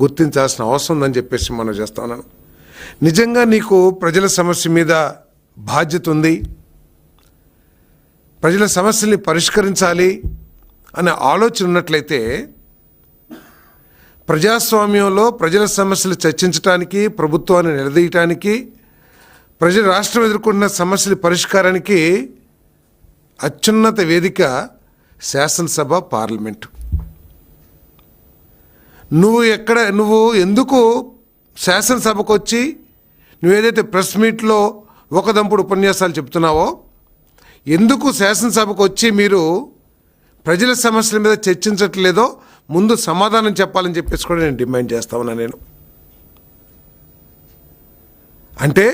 గుర్తించాల్సిన అవసరం ఉందని చెప్పేసి మనం చేస్తా ఉన్నాను. నిజంగా నీకు ప్రజల సమస్య మీద బాధ్యత ఉంది, ప్రజల సమస్యల్ని పరిష్కరించాలి అనే ఆలోచన ఉన్నట్లయితే ప్రజాస్వామ్యంలో ప్రజల సమస్యలు చర్చించడానికి, ప్రభుత్వాన్ని నిలదీయటానికి, ప్రజల రాష్ట్రం ఎదుర్కొంటున్న సమస్యల పరిష్కారానికి అత్యున్నత వేదిక శాసనసభ, పార్లమెంటు. నువ్వు ఎందుకు శాసనసభకు వచ్చి నువ్వేదైతే ప్రెస్ మీట్లో ఒకదంపుడు ఉపన్యాసాలు చెప్తున్నావో, ఎందుకు శాసనసభకు వచ్చి మీరు ప్రజల సమస్యల మీద చర్చించట్లేదో ముందు సమాధానం చెప్పాలని చెప్పేసి కూడా నేను డిమాండ్ చేస్తా ఉన్నా. నేను అంటే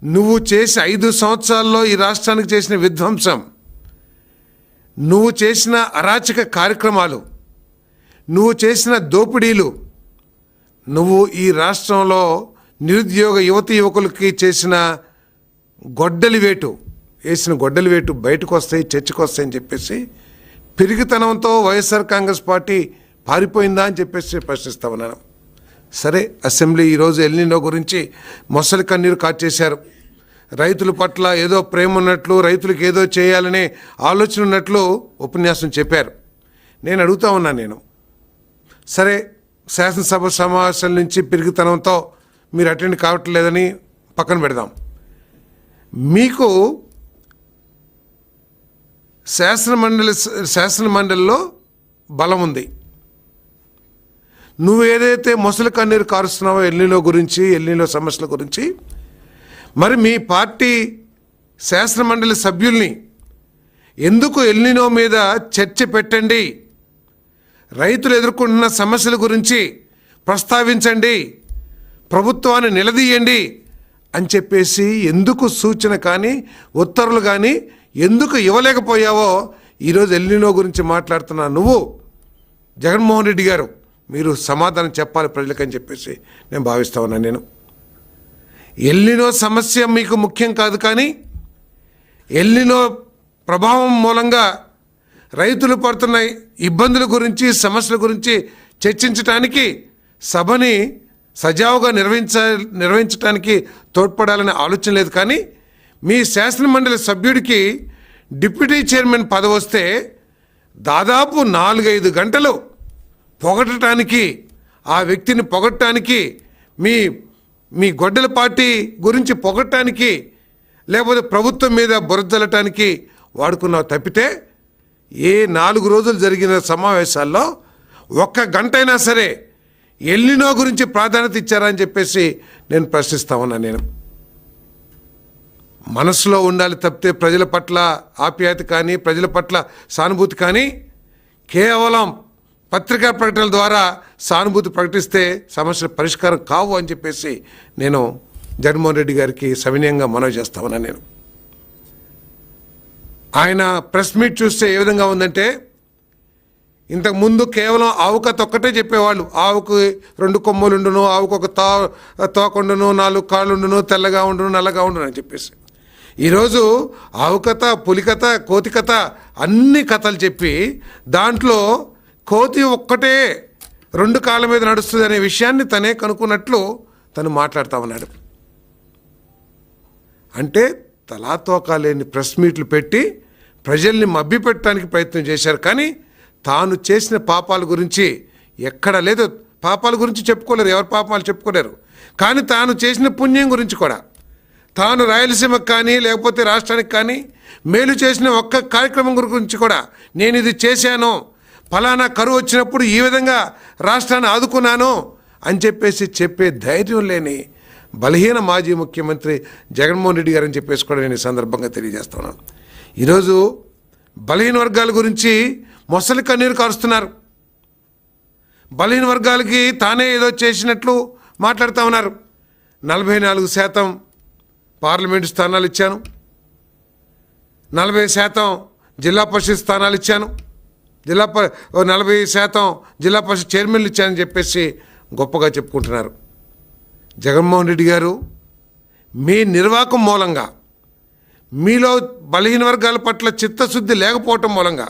నువ్వు చేసి 5 సంవత్సరాల్లో ఈ రాష్ట్రానికి చేసిన విధ్వంసం, నువ్వు చేసిన అరాచక కార్యక్రమాలు, నువ్వు చేసిన దోపిడీలు, నువ్వు ఈ రాష్ట్రంలో నిరుద్యోగ యువకులకి చేసిన వేసిన గొడ్డలి వేటు బయటకు వస్తాయి, చర్చకు వస్తాయని చెప్పేసి పిరిగితనంతో వైఎస్ఆర్ కాంగ్రెస్ పార్టీ పారిపోయిందా అని చెప్పేసి ప్రశ్నిస్తా ఉన్నాను. సరే, అసెంబ్లీ ఈరోజు ఎల్నినో గురించి మొసలి కన్నీరు కార్చేశారు. రైతుల పట్ల ఏదో ప్రేమ ఉన్నట్లు, రైతులకు ఏదో చేయాలనే ఆలోచన ఉన్నట్లు ఉపన్యాసం చెప్పారు. నేను అడుగుతా ఉన్నాను, సరే శాసనసభ సమావేశాల నుంచి పిరిగితనంతో మీరు అటెండ్ కావట్లేదని పక్కన పెడదాం. మీకు శాసనమండలిలో బలం ఉంది. నువ్వు ఏదైతే మొసలి కన్నీరు కారుస్తున్నావో ఎల్నినో సమస్యల గురించి, మరి మీ పార్టీ శాసనమండలి సభ్యుల్ని ఎందుకు ఎల్నినో మీద చర్చ పెట్టండి, రైతులు ఎదుర్కొంటున్న సమస్యల గురించి ప్రస్తావించండి, ప్రభుత్వాన్ని నిలదీయండి అని చెప్పేసి ఎందుకు సూచన కానీ ఉత్తర్వులు కానీ ఎందుకు ఇవ్వలేకపోయావో ఈరోజు ఎల్నినో గురించి మాట్లాడుతున్నా నువ్వు, జగన్మోహన్ రెడ్డి గారు, మీరు సమాధానం చెప్పాలి ప్రజలకని చెప్పేసి నేను భావిస్తా ఉన్నాను. నేను ఎల్నినో సమస్య మీకు ముఖ్యం కాదు, కానీ ఎల్నినో ప్రభావం మూలంగా రైతులు పడుతున్న ఇబ్బందుల గురించి, సమస్యల గురించి చర్చించడానికి సభని సజావుగా నిర్వహించడానికి తోడ్పడాలనే ఆలోచన లేదు. కానీ మీ శాసనమండలి సభ్యుడికి డిప్యూటీ చైర్మన్ పదవి వస్తే దాదాపు 4-5 గంటలు పొగడటానికి, ఆ వ్యక్తిని పొగడటానికి, మీ గొడ్డల పార్టీ గురించి పొగడటానికి, లేకపోతే ప్రభుత్వం మీద బురదలటానికి వాడుకున్నావు తప్పితే ఏ 4 రోజులు జరిగిన సమావేశాల్లో 1 గంట అయినా సరే ఎల్నినో గురించి ప్రాధాన్యత ఇచ్చారా అని చెప్పేసి నేను ప్రశ్నిస్తా ఉన్నా. నేను మనసులో ఉండాలి తప్పితే ప్రజల పట్ల ఆప్యాయత కానీ, ప్రజల పట్ల సానుభూతి కానీ కేవలం పత్రికా ప్రకటనల ద్వారా సానుభూతి ప్రకటిస్తే సమస్యల పరిష్కారం కావు అని చెప్పేసి నేను జగన్మోహన్ రెడ్డి గారికి సవినయంగా మనవి చేస్తా ఉన్నా. నేను ఆయన ప్రెస్ మీట్ చూస్తే ఏ విధంగా ఉందంటే, ఇంతకుముందు కేవలం ఆవుక తొక్కటే చెప్పేవాళ్ళు. ఆవుకు 2 కొమ్ములుండును, ఆవుకు ఒక తోకుండును, 4 కాళ్ళుండును, తెల్లగా ఉండును, నల్లగా ఉండును అని చెప్పేసి ఈరోజు ఆవు కథ, పులి కథ, కోతి కథ అన్ని కథలు చెప్పి దాంట్లో కోతి ఒక్కటే 2 కాళ్ళ మీద నడుస్తుంది అనే విషయాన్ని తనే కనుక్కున్నట్లు తను మాట్లాడుతూ ఉన్నాడు. అంటే తలాతోకా లేని ప్రెస్ మీట్లు పెట్టి ప్రజల్ని మభ్యపెట్టడానికి ప్రయత్నం చేశారు. కానీ తాను చేసిన పాపాల గురించి ఎక్కడ లేదు. పాపాల గురించి చెప్పుకోలేరు, ఎవరి పాపాలు చెప్పుకోలేరు. కానీ తాను చేసిన పుణ్యం గురించి కూడా, తాను రాయలసీమకు కానీ లేకపోతే రాష్ట్రానికి కానీ మేలు చేసిన ఒక్క కార్యక్రమం గురించి కూడా నేను ఇది చేశాను, ఫలానా కరువు వచ్చినప్పుడు ఈ విధంగా రాష్ట్రాన్ని ఆదుకున్నాను అని చెప్పేసి చెప్పే ధైర్యం లేని బలహీన మాజీ ముఖ్యమంత్రి జగన్మోహన్ రెడ్డి గారు అని చెప్పేసి కూడా నేను ఈ సందర్భంగా తెలియజేస్తున్నాను. ఈరోజు బలహీన వర్గాల గురించి మొసలి కన్నీరు కారుస్తున్నారు. బలహీన వర్గాలకి తానే ఏదో చేసినట్లు మాట్లాడుతూ ఉన్నారు. 44% పార్లమెంటు స్థానాలు ఇచ్చాను, 40% జిల్లా పరిషత్ స్థానాలు ఇచ్చాను, 40% జిల్లా పరిషత్ చైర్మన్లు ఇచ్చానని చెప్పేసి గొప్పగా చెప్పుకుంటున్నారు. జగన్మోహన్ రెడ్డి గారు మీ నిర్వాహకం మూలంగా, మీలో బలహీన వర్గాల పట్ల చిత్తశుద్ధి లేకపోవటం మూలంగా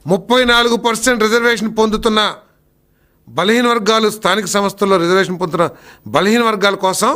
34% రిజర్వేషన్ పొందుతున్న బలహీన వర్గాలు స్థానిక సంస్థల్లో రిజర్వేషన్ పొందుతున్న బలహీన వర్గాల కోసం